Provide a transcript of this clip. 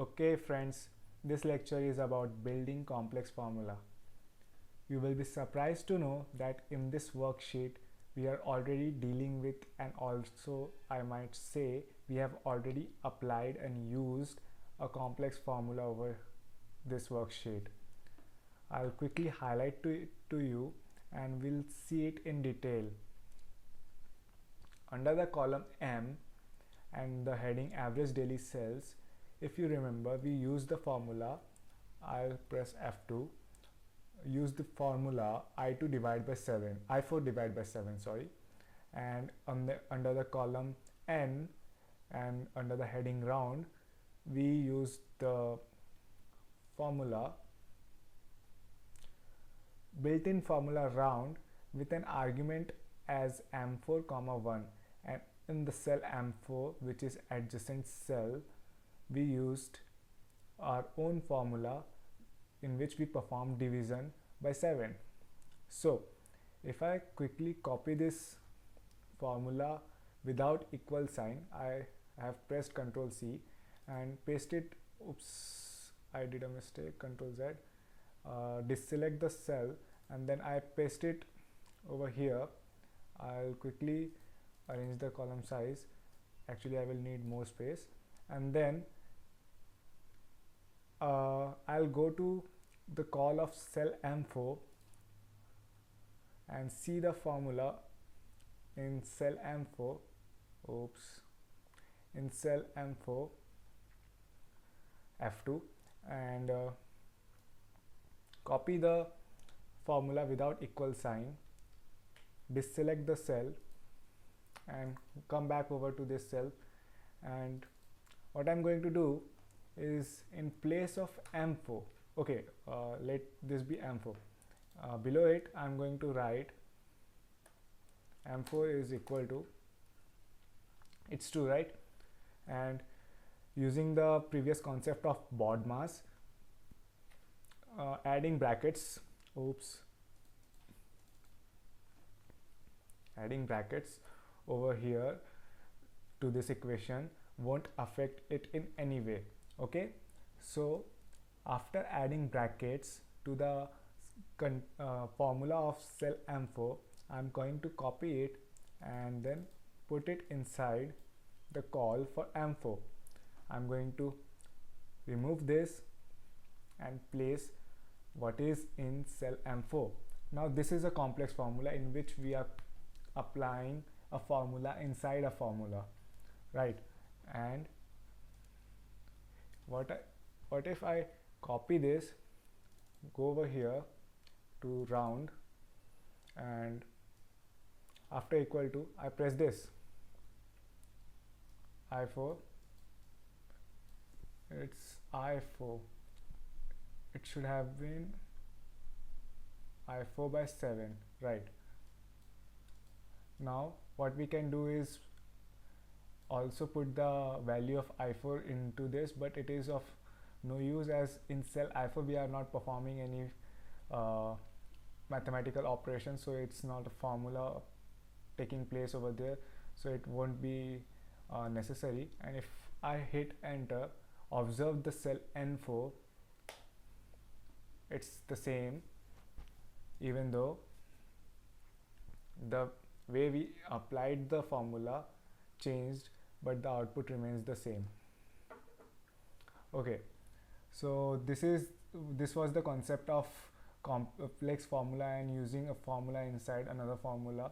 Okay friends, this lecture is about building complex formula. You will be surprised to know that in this worksheet we are already dealing with, and also I might say we have already applied and used a complex formula over this worksheet. I'll quickly highlight to you and we'll see it in detail. Under the column M and the heading average daily sales, if you remember, we used the formula. I'll press F2, use the formula I2 divided by 7, I4 divided by 7, sorry. And under the column N and under the heading round, we used the formula, built-in formula round with an argument as M4 comma 1, and in the cell M4, which is adjacent cell, we used our own formula in which we perform division by 7. So if I quickly copy this formula without equal sign, I have pressed Ctrl C and paste it. Oops, I did a mistake. Ctrl Z, deselect the cell and then I paste it over here. I'll quickly arrange the column size. Actually I will need more space, and then I'll go to the call of cell M4 and see the formula in cell M4. Oops, in cell M4, F2, and copy the formula without equal sign, deselect the cell and come back over to this cell. And what I'm going to do is, in place of M4, okay, let this be M4, below it I'm going to write M4 is equal to, it's 2, right? And using the previous concept of BODMAS, adding brackets, adding brackets over here to this equation won't affect it in any way. Okay, so after adding brackets to the formula of cell M4, I'm going to copy it and then put it inside the call for M4. I'm going to remove this and place what is in cell M4. Now this is a complex formula in which we are applying a formula inside a formula, right? And what if I copy this, go over here to round, and after equal to I press this I4, it's I4, it should have been I4 by 7, right? Now what we can do is also put the value of I4 into this, but it is of no use, as in cell I4 we are not performing any mathematical operation, so it's not a formula taking place over there, so it won't be necessary. And if I hit enter, observe the cell N4, it's the same, even though the way we applied the formula changed, but the output remains the same. Okay, so this was the concept of complex formula and using a formula inside another formula.